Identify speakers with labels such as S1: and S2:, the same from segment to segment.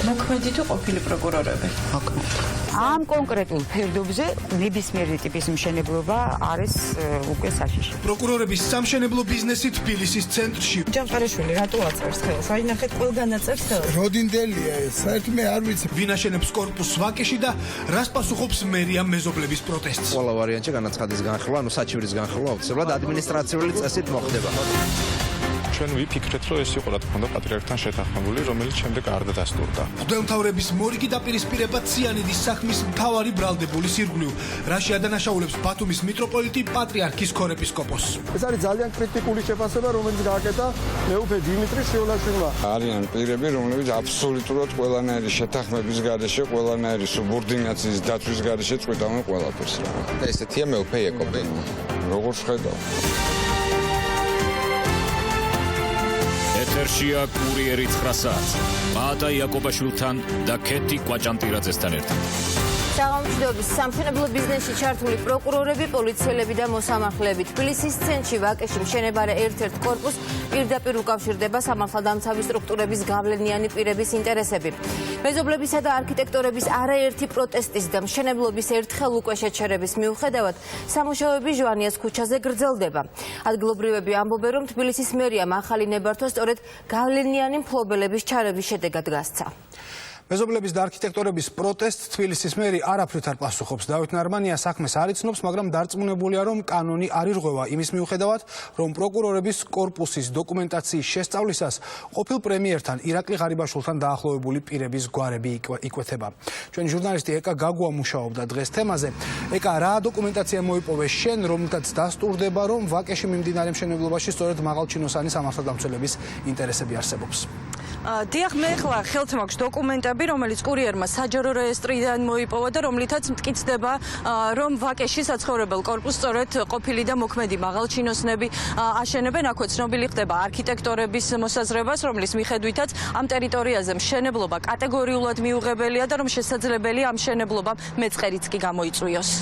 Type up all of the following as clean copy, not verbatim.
S1: მოქმედი თუ ყოფილი პროკურორები?
S2: ამ კონკრეტულ ფერდობზე ნებისმიერი ტიპის მშენებლობა არის უკვე საშიში.
S3: პროკურორების სამშენებლო ბიზნესი თბილისის ცენტრში.
S1: ჯავხარიშვილი რატო აწერს ხელს? აი ნახეთ, ყველგან აწერს ხელს.
S4: როდინდელია ეს, საერთოდ მე არ ვიცი.
S3: ვინ აშენებს კორპუსს ვაკეში და რას პასუხობს მერია მეზობლების პროტესტს?
S5: ყველა ვარიანტში განაცხადის განხილვა, ანუ საჩივრის განხილვა აუცილებლად ადმინისტრაციული წესით მოხდება.
S6: ჩვენ ვიფიქრეთ, რომ ეს იყო რა თქმა უნდა პატრიარქთან შეთანხმებული, რომელიც შემდეგ არ დადასტურდა.
S3: მღვდელმთავრების მორიგი დაპირისპირება ციანიდის საქმის მთავარი ბრალდებული ირგვლივ, რაში ადანაშაულებს ბათუმის მიტროპოლიტი პატრიარქის ქორეპისკოპოსს.
S4: ეს არის ძალიან კრიტიკული შეფასება, რომელიც გააკეთა მეუფე დიმიტრი შიოლაშვილმა.
S7: არიან პირები, რომლებიც აბსოლუტურად ყველანაირი შეთანხმების გარეშე, ყველანაირი სუბორდინაციის დაცვის გარეშე წვიტავენ ყველაფერს.
S5: და ესეთია მეუფე იაკობი.
S7: როგორ ხედავ?
S8: ეთერშია კურიერი 9 საათი. მაატა იაკობაშვილთან და ქეთი კვაჭანტირაძესთან ერთად.
S9: საღამოშიდობის სამშენებლო ბიზნესში ჩართული პროკურორები, პოლიციელები და მოსამართლეები თბილისის ცენტრში ვაკეში მშენებარე ერთ-ერთ კორპუსს პირდაპირ უკავშირდება სამართალდამცავი სტრუქტურების გავლენიანი პირების ინტერესები. მეზობლებისა და არქიტექტორების არაერთი პროტესტის და მშენებლობის ერთხელ უკვე შეჩერების მიუხედავად სამუშაოები ჟვანიას ქუჩაზე გრძელდება. ადგილობრივები ამბობენ, რომ თბილისის მერიამ ახალი ნებართვა სწორედ გავლენიანი მფლობელების ჩარევის შედეგად გასცა.
S3: მეზობლების და არქიტექტორების პროტესტს თბილისის მერი არაფრით არ პასუხობს. დავით ნარმანია საქმეს არ იცნობს, მაგრამ დარწმუნებულია, რომ კანონი არ ირღვევა იმის მიუხედავად, რომ პროკურორების კორპუსის დოკუმენტაციის შესწავლისას ყოფილ პრემიერთან ირაკლი ღარიბაშვილთან დაახლოებული პირების გვარები იკვეთება. ჩვენი ჟურნალისტი ეკა გაგუა მუშაობდა დღეს თემაზე. ეკა, რა დოკუმენტაცია მოიპოვეს შენ, რომლითაც დასტურდება, რომ ვაკეში მიმდინარე მშენებლობაში სწორედ მაღალჩინოსანი სამართალდამცველების ინტერესები არსებობს?
S1: დიახ, მე ახლა ხელთ მაქვს დოკუმენტები, რომელიც კურიერმა საჯარო რეესტრიდან მოიპოვა და რომლითაც მტკიცდება, რომ ვაკეში საცხოვრებელ კორპუსს სწორედ ყოფილი და მოქმედი მაღალჩინოსნები აშენებენ. აქვე ცნობილი ხდება არქიტექტორების მოსაზრებას, რომლის მიხედვითაც ამ ტერიტორიაზე მშენებლობა კატეგორიულად მიუღებელია და რომ შესაძლებელია ამ მშენებლობამ მეწყერიც კი გამოიწვიოს.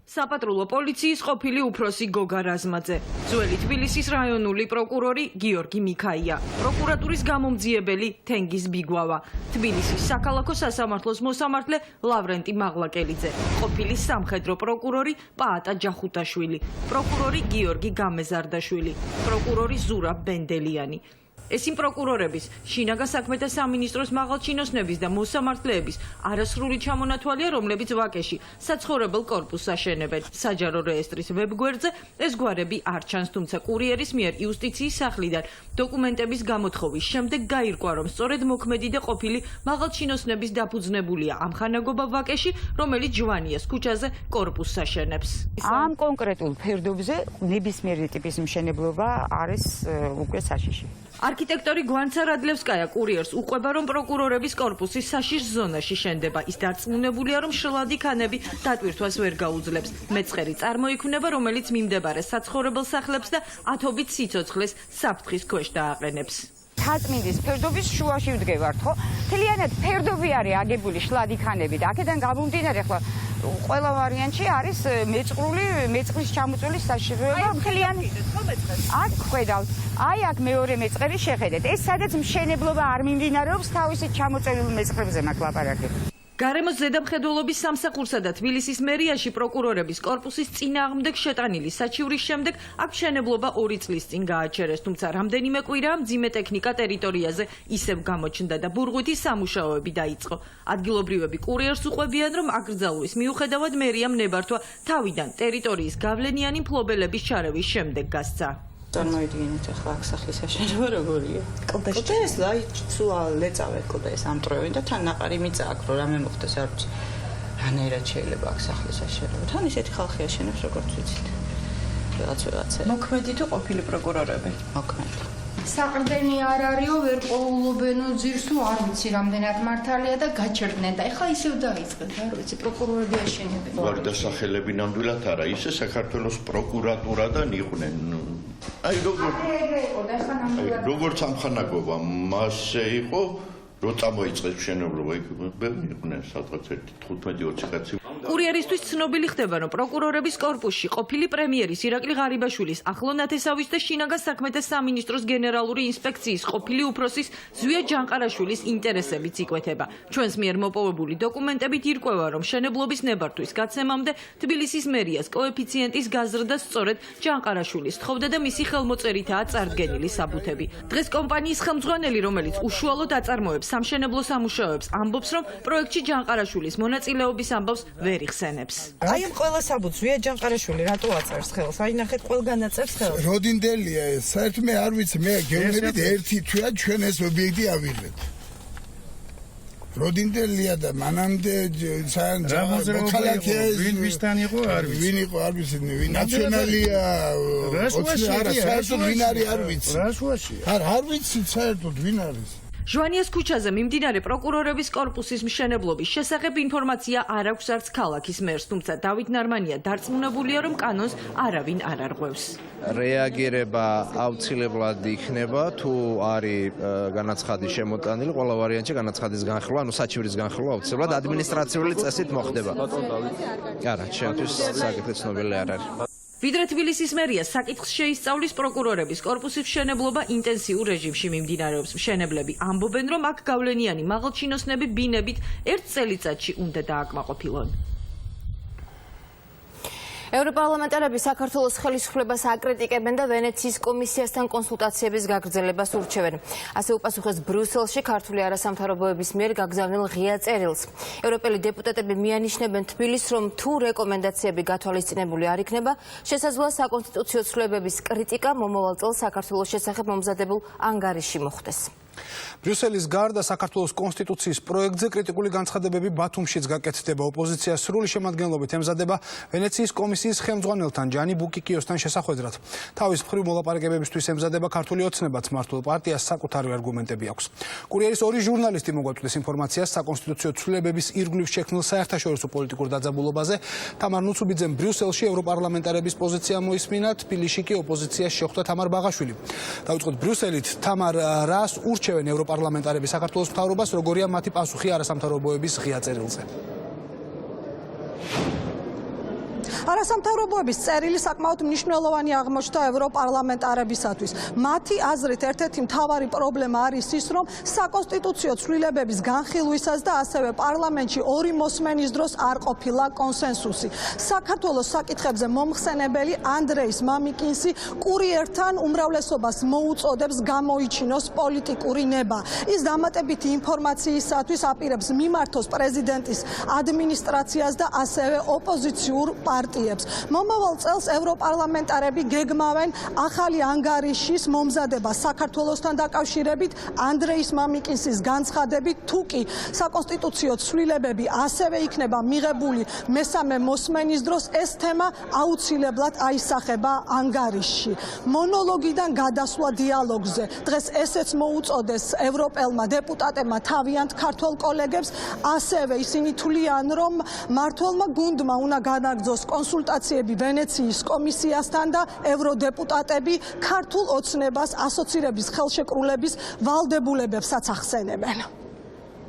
S10: საპატრულო პოლიციის ყოფილი უფროსი გოგა რაზმაძე, ძველი თბილისის რაიონული პროკურორი გიორგი მიქაია, პროკურატურის გამომძიებელი თენგიზ ბიგვავა, თბილისის საქალაქო სასამართლოს მოსამართლე ლავრენტი მაღლაკელიძე, ყოფილი სამხედრო პროკურორი პაატა ჯახუტაშვილი, პროკურორი გიორგი გამეზარდაშვილი, პროკურორი ზურაბ ბენდელიანი. ეს იმ პროკურორების, შინაგან საქმეთა სამინისტროს მაღალჩინოსნების და მოსამართლეების არასრული ჩამონათვალია, რომლებიც ვაკეში საცხოვრებელ კორპუსს აშენებენ. საჯარო რეესტრის ვებგვერდზე ეს გვარები არ ჩანს, თუმცა კურიერის მიერ იუსტიციის სახლიდან დოკუმენტების გამოთხოვის შემდეგ გაირკვა, რომ სწორედ მოქმედი და ყოფილი მაღალჩინოსნების დაფუძნებულია ამ ხანაგობა ვაკეში, რომელიც ჟვანიას ქუჩაზე კორპუსს აშენებს.
S2: ამ კონკრეტულ ფერდობზე ნებისმიერი ტიპის მშენებლობა არის უკვე საშიში.
S10: არქიტექტორი გვანცა რადლევსკაია კურიერს უყვება, რომ პროკურორების კორპუსი საშიშ ზონაში შენდება. ის დარწმუნებულია, რომ შლადი ქანები დატვირთვას ვერ გაუძლებს. მეწყერი წარმოიქმნება, რომელიც მიმდებარე საცხოვრებელ სახლებს და ათობით სიცოცხლეს საფრთხის ქვეშ დააყენებს.
S2: თაწმინდის ფერდობის შუაში ვდგევართ, ხო? მთლიანად ფერდობი არის აგებული შლადი ქანებით. აქედან გამომდინარე, ხო, ყველა ვარიანტში არის მეწყრის ჩამოწვევის საშიშროება მთლიანი. აქ ხედავთ, აი აქ მეორე მეწყერი შეხედეთ. ეს სადაც მშენებლობა არ მიმდინარეობს, თავისით ჩამოწვეულ მეწყრებზე მაქვს ლაპარაკი.
S10: გარემოს ზედამხედველობის სამსახურსა და თბილისის მერიაში პროკურორების კორპუსის წინააღმდეგ შეტანილი საჩივრის შემდეგ აქ მშენებლობა 2 წლის წინ გააჩერეს, თუმცა რამდენიმე კვირა მძიმე ტექნიკა ტერიტორიაზე ისევ გამოჩნდა და ბურღვითი სამუშაოები დაიწყო. ადგილობრივები კურიერს უყვებიან, რომ აკრძალვის მიუხედავად მერიამ ნებართვა თავიდან ტერიტორიის გავლენიანი მფლობელების ჩარევის შემდეგ გასცა.
S1: წარმოიდგინეთ ახლა აქ სახლის აშენება როგორია? კლდეს აი სულ ლეწავე კლდეს ამტრევენ და თან ნაყარი მიწა აქ რომ რამე მოხდეს არ ვიცი. რანაირად შეიძლება აქ სახლის აშენება? თან ისეთი ხალხი აშენებს როგორც ვიცით. რაღაცა. მოქმედი თუ ყოფილი პროკურორები?
S11: მოქმედი. საყრდენი არ არისო, ვერ ყოვულობენო ძირს თუ არ ვიცი რამდენად მართალია და გაჩერდნენ და ეხლა ისევ დაიწყეთ, არ ვიცი, პროკურორები აშენებენ.
S12: ვარ დასახელები ნამდვილად არა, ისე საქართველოს პროკურატურადან იყვნენ. აი როგორც ამხანაგობა მასე იყო რო წამოიწყეს მშენებლობა, იქ ბევრი იყვნენ სადღაც 15-20 კაცი.
S10: კურიერისთვის ცნობილი ხდება, რომ პროკურორების კორპუსში ყოფილი პრემიერის ირაკლი ღარიბაშვილის, ახლო ნათესავის და შინაგან საქმეთა სამინისტროს გენერალური ინსპექციის ყოფილი უფროსის ზვია ჯანყარაშვილის ინტერესებიც იკვეთება. ჩვენს მიერ მოპოვებული დოკუმენტებით ირკვევა, რომ მშენებლობის ნებართვის გაცემამდე თბილისის მერიას კოეფიციენტის გაზრდა სწორედ ჯანყარაშვილის თხოვდა და მისი ხელმოწერითაა წარდგენილი საბუთები. დღეს კომპანიის ხელმძღვანელი, რომელიც უშუალოდ აწარმოებს სამშენებლო სამუშაოებს, ამბობს, რომ პროექტში ჯანყარაშვილის მონაწილეობის ამბავს ვერ იხსენებს.
S13: აი ამ ყველა საბუთს ზვია ჯანყარაშვილი რატო აწერს ხელს? აი ნახეთ, ყველგან აწერს ხელს.
S14: როდინდელია ეს. საერთოდ მე არ ვიცი, მე გეუბნებით ერთი თვეა ჩვენ ეს ობიექტი ავიღეთ. როდინდელია და მანამდე მოქალაქეა
S15: ვინ ვისთან იყო არ ვიცი.
S14: ვინ იყო არ ვიცი, ვინ ნაციონალია. არა, საერთოდ ვინ არის არ ვიცი.
S15: რა შუაშია?
S14: არ ვიცი საერთოდ ვინ არის.
S10: ჟვანიას ქუჩაზე მიმდინარე პროკურორების კორპუსის მშენებლობის შესახებ ინფორმაცია არ აქვს არც ქალაქის მერს, თუმცა დავით ნარმანია დარწმუნებულია, რომ კანონს არავინ არ არღვევს.
S5: რეაგირება აუცილებლად იქნება, თუ არის განაცხადი შემოტანილი, ყველა ვარიანტში განაცხადის განხილვა, ანუ საჩივრის განხილვა აუცილებლად ადმინისტრაციული წესით მოხდება. არა, ჩემთვის საკითხი ცნობილი არ არის.
S10: ვიდრე თბილისის მერია საკითხს შეისწავლის პროკურორების კორპუსის მშენებლობა ინტენსიურ რეჟიმში მიმდინარეობს. მშენებლები ამბობენ, რომ აქ გავლენიანი მაღალჩინოსნები ბინებით ერთ წელიწადში უნდა დააკმაყოფილონ.
S9: ევროპარლამენტარები საქართველოს ხელისუფლებას აკრიტიკებენ და ვენეციის კომისიასთან კონსულტაციების გაგრძელებას ურჩევენ. ასე უპასუხეს ბრიუსელში ქართული არასამთავრობოების მიერ გაგზავნილ ღია წერილს. ევროპელი დეპუტატები მიანიშნებენ თბილისს, რომ თუ რეკომენდაციები გათვალისწინებული არ იქნება, შესაძლოა საკონსტიტუციო ცვლილებების კრიტიკა მომავალ წელს საქართველოს შესახებ მომზადებულ ანგარიშში მოხდეს.
S3: ბრიუსელის გარდა საქართველოს კონსტიტუციის პროექტზე კრიტიკული განცხადებები ბათუმშიც გაკეთდება. ოპოზიცია სრული შემადგენლობით ემზადება ვენეციის კომისიის ხელმძღვანელთან ჯანი ბუკიკიოსთან შესახვედრად. თავის მხრივ მოლაპარაკებებისთვის ემზადება ქართული ოცნებაც მართულ პარტიას საკუთარი არგუმენტები აქვს. კურიერის ორი ჟურნალისტი მოგვაწვდეს ინფორმაციას საკონსტიტუციო ცვლილებების ირგვლივ შექმნილ საერთაშორისო პოლიტიკურ დაძაბულობაზე. თამარ ნუცუბიძემ ბრიუსელში ევროპარლამენტარების პოზიცია მოისმინა, თბილისში კი ოპოზიციაში შეხვდა თამარ ბაღაშვილი. დავიწყოთ ბრიუსელით. თამარ, რას ურჩევენ ევროპარლამენტარები საქართველოს მთავრობას, როგორია მათი პასუხი არასამთავრობოების ღია წერილზე?
S16: არასამთავრობოების წერილი საკმაოდ მნიშვნელოვანი აღმოჩნდა ევროპარლამენტარებისათვის. მათი აზრით ერთ-ერთი მთავარი პრობლემა არის ის, რომ საკონსტიტუციო ცვლილებების განხილვისას და ასევე პარლამენტში ორი მოსმენის დროს არ ყოფილა კონსენსუსი. საქართველოს საკითხებზე მომხსენებელი ანდრეის მამიკინსი კურიერთან უმრავლესობას მოუწოდებს გამოიჩინოს პოლიტიკური ნება. ის დამატებითი ინფორმაციისათვის აპირებს მიმართოს პრეზიდენტის ადმინისტრაციას და ასევე ოპოზიციურ პარტიებს. მომავალ წელს ევროპარლამენტარები გეგმავენ ახალი ანგარიშის მომზადება საქართველოსთან დაკავშირებით ანდრეის მამიკინსის განცხადებით, თუ კი საკონსტიტუციო ცვლილებები ასევე იქნება მიღებული მესამე მოსმენის დროს, ეს თემა აუცილებლად აისახება ანგარიშში. მონოლოგიდან გადასვლა დიალოგზე. დღეს ესეც მოუწოდეს ევროპელმა დეპუტატებმა თავიანთ ქართველ კოლეგებს, ასევე ისინი თვლიან, რომ მმართველმა გუნდმა უნდა განაგრძოს კონსულტაციები ვენეციის კომისიასთან და ევროდეპუტატები ქართულ ოცნებას ასოცირების ხელშეკრულების ვალდებულებებსაც ახსენებენ.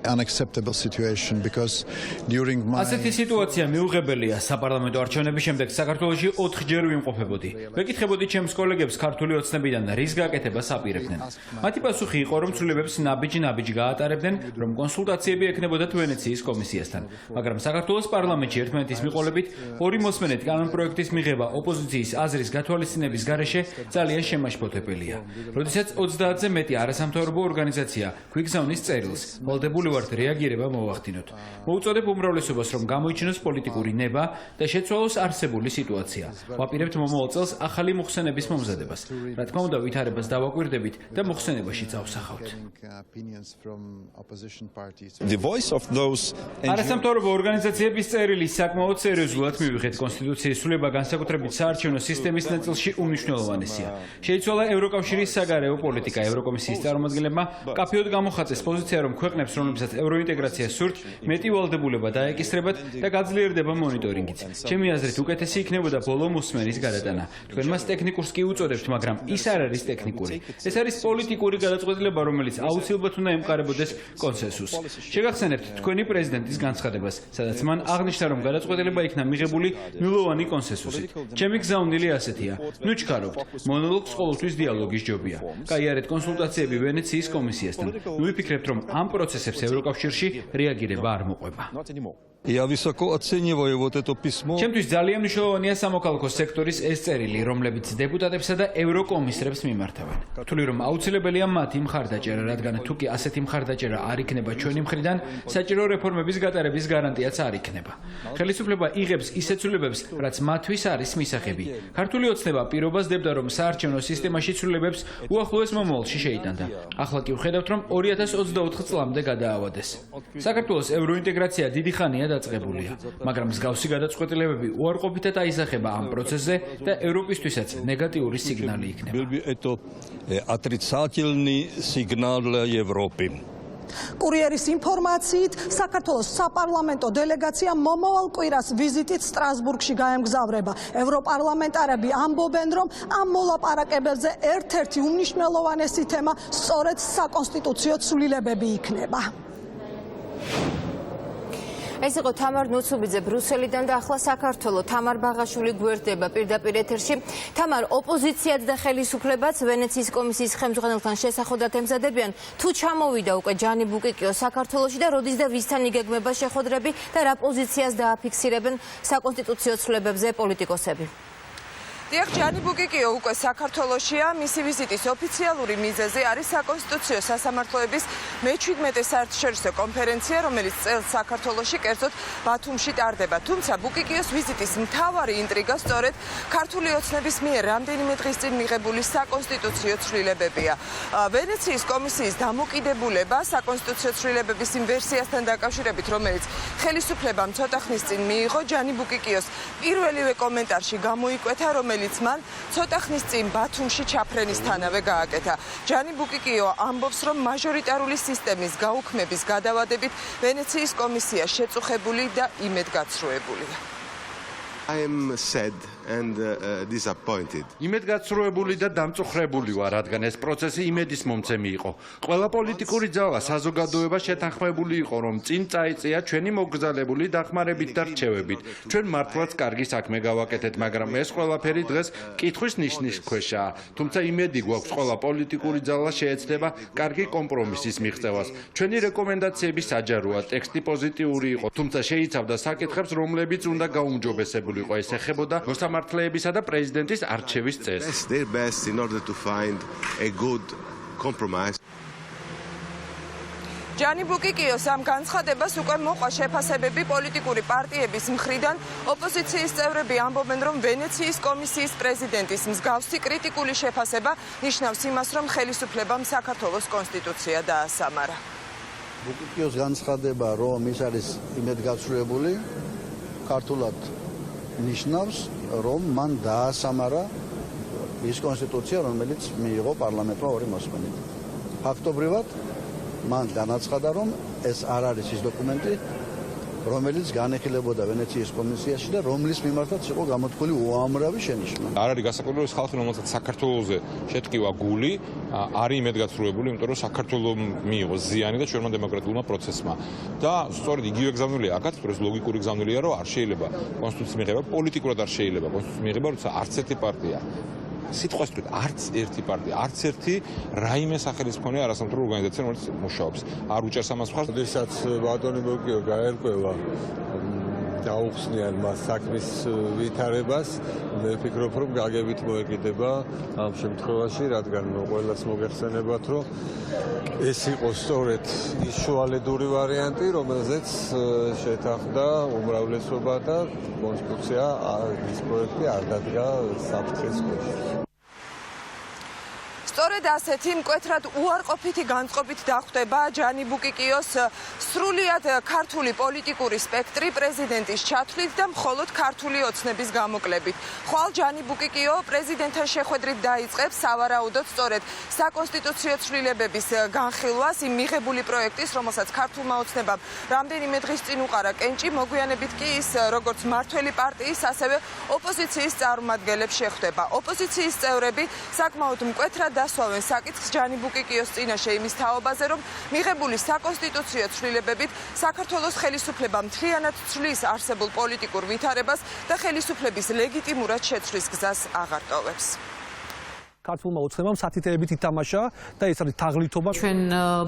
S17: unacceptable situation because during my
S18: ასეთი სიტუაცია მიუღებელია. საპარლამენტო არჩევნების შემდეგ საქართველოში 4-ჯერ ვიმყოფებოდი. ვეკითხებოდი ჩემს კოლეგებს ქართული ოცნებიდან რის გაკეთებას აპირებდნენ. მათი პასუხი იყო, რომ ცვლილებებს ნაბიჯ-ნაბიჯ გაატარებდნენ, რომ კონსულტაციები ექნებოდათ ვენეციის კომისიასთან. მაგრამ საქართველოს პარლამენტში ერთმანეთის მიყოლებით ორი მოსმენით კანონპროექტის მიღება ოპოზიციის აზრის გათვალისწინების გარეშე ძალიან შემაშფოთებელია. როდესაც 30-ზე მეტი არასამთავრობო ორგანიზაცია გვიგზავნის წერილს, ვალდებული ვართ რეაგირება მოვახდინოთ. მოუწოდებ უმრავლესობას, რომ გამოიჩინოს პოლიტიკური ნება და შეცვალოს არსებული სიტუაცია. ვაპირებთ მომავალ წელს ახალი მოხსენების მომზადებას. რა თქმა უნდა, ვითარებას დავაკვირდებით და მოხსენებაში წავსახავთ. არასამთავრობო ორგანიზაციების წერილი საკმაოდ სერიოზულად მივიღეთ. კონსტიტუციის ცვლილება განსაკუთრებით საარჩევნო სისტემის ნაწილში უმნიშვნელოვანესია. შეიცვალა ევროკავშირის საგარეო პოლიტიკა. ევროკომისიის წარმომადგენლებმა კაფეოდ გამოხატეს პოზიცია, რომ ქვეყნებს, რომლებიც რომლებსაც ევროინტეგრაციას სურთ, მეტი ვალდებულება დაეკისრებათ და გაძლიერდება მონიტორინგიც. ჩემი აზრით, უკეთესი იქნებოდა ბოლო მოსმენის გადატანა. თქვენ მას ტექნიკურს კი უწოდებთ, მაგრამ ის არ არის ტექნიკური. ეს არის პოლიტიკური გადაწყვეტილება, რომელიც აუცილებლად უნდა ემყარებოდეს კონსენსუსს. შეგახსენებთ თქვენი პრეზიდენტის განცხადებას, სადაც მან აღნიშნა, რომ გადაწყვეტილება იქნა მიღებული ნულოვანი კონსენსუსით. ჩემი გზავნილი ასეთია: ნუ ჩქარობთ, მონოლოგს ყოველთვის დიალოგის ჯობია. გაიარეთ კონსულტაციები ვენეციის კომისიასთან. ნუ ვიფიქრებთ, რომ ამ პროცესებს ევროკავშირში რეაგირება არ მოყვება.
S15: Я высоко оцениваю вот это письмо.
S18: ჩემთვის ძალიან მნიშვნელოვანია სამოქალაქო სექტორის ეს წერილი, რომლებიც დეპუტატებსა და ევროკომისრებს მიმართავენ. ვთვლი, რომ აუცილებელია მათი მხარდაჭერა, რადგან თუ კი ასეთი მხარდაჭერა არ იქნება ჩვენი მხრიდან, საჭირო რეფორმების გატარების გარანტიაც არ იქნება. ხელისუფლება იღებს ისეთ ცვლილებებს, რაც მათთვის არის მისაღები. ქართული ოცნება პირობას დებდა, რომ საარჩევნო სისტემაში ცვლილებებს უახლოეს მომავალში შეიტანდა. ახლა კი ვხედავთ, რომ 2024 წლამდე გადაავადეს. საქართველოს ევროინტეგრაცია დიდი ხანია დაწყებულია, მაგრამ მსგავსი გადაწყვეტილებები უარყოფითად აისახება ამ პროცესზე და ევროპისთვისაც ნეგატიური სიგნალი იქნება.
S15: Это отрицательный сигнал для Европы.
S16: კურიერის ინფორმაციით, საქართველოს საპარლამენტო დელეგაცია მომავალ კვირას ვიზიტით სტრასბურგში გაემგზავრება. ევროპარლამენტარები ამბობენ, რომ ამ მოლაპარაკებებზე ერთ-ერთი უმნიშვნელოვანესი თემა სწორედ საკონსტიტუციო ცვლილებები იქნება.
S9: ეს იყო თამარ ნუცუბიძე ბრუსელიდან და ახლა საქართველო. თამარ ბაღაშვილი გვერდება პირდაპირ ეთერში. თამარ, ოპოზიციაც და ხელისუფლებაც ვენეციის კომისიის ხელმძღვანელთან შესახვედრად ემზადებიან, თუ ჩამოვიდა უკვე ჯანი ბუკიკიო საქართველოში და როდის და ვისთან იგეგმება შეხვედრები და რა პოზიციას დააფიქსირებენ საკონსტიტუციო ცვლილებებზე პოლიტიკოსები.
S19: დიახ, ჯანი ბუკიკიო უკვე საქართველოშია. მისი ვიზიტის ოფიციალური მიზეზი არის საკონსტიტუციო სასამართლოების მე-17 საერთაშორისო კონფერენცია, რომელიც წელს საქართველოში, კერძოდ ბათუმში ტარდება. თუმცა ბუკიკიოს ვიზიტის მთავარი ინტრიგა სწორედ ქართული ოცნების მიერ რამდენიმე დღის წინ მიღებული საკონსტიტუციო ცვლილებებია. ვენეციის კომისიის დამოკიდებულება საკონსტიტუციო ცვლილებების იმ ვერსიასთან დაკავშირებით, რომელიც ხელისუფლებამ ცოტა ხნის წინ მიიღო, ჯანი ბუკიკიოს პირველივე კომენტარში გამოიკვეთა, რომელიც მან ცოტა ხნის წინ ბათუმში ჩაფრენისთანავე გააკეთა. ჯანი ბუკიკიო ამბობს, რომ მაჟორიტარული სისტემის გაუქმების გადავადებით ვენეციის კომისია შეწუხებული და იმედგაცრუებულია.
S20: I am sad and disappointed.
S21: იმედგაცრუებული და დამწუხრებული ვარ, რადგან ეს პროცესი იმედის მომცემი იყო. ყველა პოლიტიკური ძალა, საზოგადოება შეთანხმებული იყო, რომ წინ წაიწია ჩვენი მოგზაურებული დახმარებით და რჩევებით. ჩვენ მართლაც კარგი საქმე გავაკეთეთ, მაგრამ ეს ყველაფერი დღეს კითხვის ნიშნის ქვეშაა. თუმცა იმედი გვაქვს, ყველა პოლიტიკური ძალა შეეცდება კარგი კომპრომისის მიღწევას. ჩვენი რეკომენდაციები საჯაროა, ტექსტი პოზიტიური იყო, თუმცა შეიცავდა საკითხებს, რომლებიც უნდა გაუმჯობესებულიყო. ეს ეხებოდა მოსამართლეებისა და პრეზიდენტის არჩევის წესს.
S20: Their best in order to find a good compromise.
S19: ჯანი ბუკიკიოს ამ განცხადებას უკვე მოყვა შეფასებები პოლიტიკური პარტიების მხრიდან. ოპოზიციის წევრები ამბობენ, რომ ვენეციის კომისიის პრეზიდენტის მსგავსი კრიტიკული შეფასება ნიშნავს იმას, რომ ხელისუფლებამ საქართველოს კონსტიტუცია დაასამარა.
S22: ბუკიკიოს განცხადება, რომ ის არის იმედგაცრუებული, ქართულად ნიშნავს, რომ მან დაასამარა ის კონსტიტუცია, რომელიც მიიღო პარლამენტმა ორი მოსმენით. ფაქტობრივად მან განაცხადა, რომ ეს არ არის ის დოკუმენტი, რომელიც განეხილებოდა ვენეციის კომისიაში და რომლის მიმართაც იყო გამოთქმული უამრავი შენიშვნა.
S6: არ არის გასაკვირველი ეს ხალხი, რომელსაც საქართველოზე შეტკივა გული, არის იმედგაცრუებული, იმიტომ რომ საქართველოს მიიღო ზიანი და ჩვენმა დემოკრატიულმა პროცესმა. და სწორედ იგივე გზავნილია აქაც, ეს ლოგიკური გზავნილია, რომ არ შეიძლება კონსტიტუციის მიღება, პოლიტიკურად არ შეიძლება კონსტიტუციის მიღება, როცა არც ერთი პარტია სიტყვას ვთქვით, არც ერთი პარტია, არც ერთი რაიმე სახელის მქონე არასამთავრობო ორგანიზაცია, რომელიც მუშაობს. არ უჭერს ამას მხარს.
S4: როდესაც ბატონი ბუკიკიო გაერკვევა დაუხსნიან მას საქმის ვითარებას, მე ვფიქრობ, რომ გაგებით მოეკიდება ამ შემთხვევაში, რადგან ყველას მოგეხსენებათ, რომ ეს იყო სწორედ ის შუალედური ვარიანტი, რომელზეც შეთანხმდა უმრავლესობა და კონსტიტუცია ის პროექტი არ დადგა საფრთხის ქვეშ.
S19: სწორედ არამედ ასეთი მკვეთრად უარყოფითი განწყობით დახვდება ჯანი ბუკიკიოს სრულიად ქართული პოლიტიკური სპექტრი პრეზიდენტის ჩათვლით და მხოლოდ ქართული ოცნების გამოკლებით. ხვალ ჯანი ბუკიკიო პრეზიდენტთან შეხვედრით დაიწყებს სავარაუდოდ სწორედ საკონსტიტუციო ცვლილებების განხილვას იმ მიღებული პროექტის, რომელსაც ქართულმა ოცნებამ რამდენიმე დღის წინ უყარა კენჭი, მოგვიანებით კი ის როგორც მართველი პარტიის, ასევე ოპოზიციის წარმომადგენლებს შეხვდება. ოპოზიციის წევრები საკმაოდ მკვეთრად დასვავენ საკითხს ჯანი ბუკიკიოს წინაშე იმის თაობაზე, რომ მიღებული საკონსტიტუციო ცვლილებებით საქართველოს ხელისუფლება მთლიანად ცვლის არსებულ პოლიტიკურ ვითარებას და ხელისუფლების ლეგიტიმურად შეცვლის გზას აღარ ტოვებს.
S7: ქართულმა ოცნებამ სათითეებით ითამაშა და ეს არის თაღლითობა.
S9: ჩვენ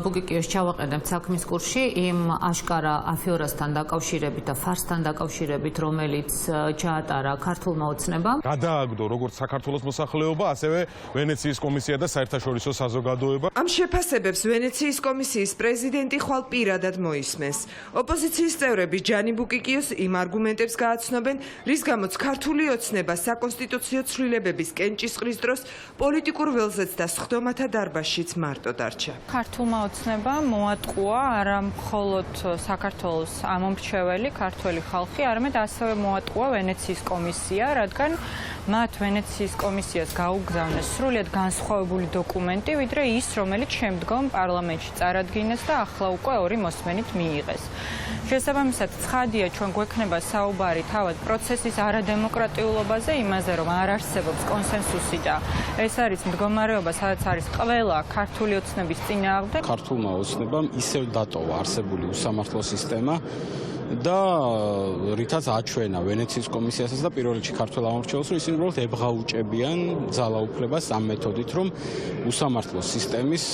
S9: ბუკიკიოს ჩავაყენებთ საქმის კურსში იმ აშკარა აფიორასთან დაკავშირებით და ფარსთან დაკავშირებით, რომელიც ჩაატარა ქართულმა ოცნებამ.
S6: გადააგდო როგორც საქართველოს მოსახლეობა, ასევე ვენეციის კომისია და საერთაშორისო საზოგადოება.
S19: ამ შეფასებებს ვენეციის კომისიის პრეზიდენტი ხვალ პირადად მოისმენს. ოპოზიციის წევრები ჯანი ბუკიკიოს იმ არგუმენტებს გააცნობენ, რის გამოც ქართული ოცნება საკონსტიტუციო ცვლილებების კენჭისყრის დროს პოლიტიკურ ველზეც და სხდომათა დარბაზშიც მარტო დარჩა.
S8: ქართულმა ოცნებამ მოატყუა არა მხოლოდ საქართველოს ამომრჩეველი ქართველი ხალხი, არამედ ასევე მოატყუა ვენეციის კომისია, რადგან მათ ვენეციის კომისიას გაუგზავნეს სრულიად განსხვავებული დოკუმენტი, ვიდრე ის, რომელიც შემდგომ პარლამენტში წარადგინეს და ახლა უკვე ორი მოსმენით მიიღეს. შესაბამისად, ცხადია, ჩვენ გვექნება საუბარი თავად პროცესის არადემოკრატიულობაზე, იმაზე, რომ არ არსებობს კონსენსუსი და ეს არის მდგომარეობა, სადაც არის ყველა ქართული ოცნების წინააღმდეგ.
S23: ქართულმა ოცნებამ ისევ დატოვა არსებული უსამართლო სისტემა და რითაც აჩვენა ვენეციის კომისიასაც და პირველ რიგში ქართველ ამორჩეულს, რომ ისინი უბრალოდ ებღაუჭებიან ძალაუფლებას ამ მეთოდით, რომ უსამართლო სისტემის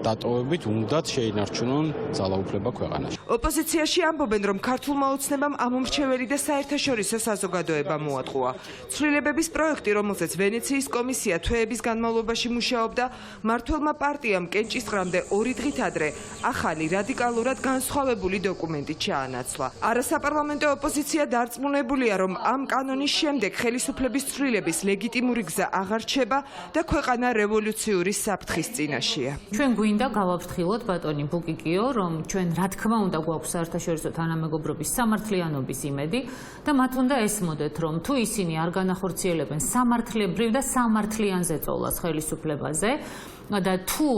S23: დატოვებით უნდათ შეინარჩუნონ ძალაუფლება ქვეყანაში.
S19: ოპოზიციაში ამბობენ, რომ ქართულმა ოცნებამ ამომრჩეველი და საერთაშორისო საზოგადოება მოატყუა. ცვლილებების პროექტი, რომელზეც ვენეციის კომისია თვეების განმავლობაში მუშაობდა, მმართველმა პარტიამ კენჭისყრამდე 2 დღით ადრე ახალი რადიკალურად განსხვავებული დოკუმენტი ჩაანაცვლა. არასაპარლამენტო ოპოზიცია დარწმუნებულია, რომ ამ კანონის შემდეგ ხელისუფლების ცვლილების ლეგიტიმური გზა აღარ რჩება და ქვეყანა რევოლუციური საფრთხის წინაშეა.
S9: ჩვენ გვინდა გავაფრთხილოთ ბატონი ბუკიკიო, რომ ჩვენ რა თქმა უნდა გვაქვს საერთაშორისო თანამეგობრობის სამართლიანობის იმედი და მათ უნდა ესმოდეთ, რომ თუ ისინი არ განახორციელებენ სამართლებრივ და სამართლიან ზეწოლას ხელისუფლებაზე და თუ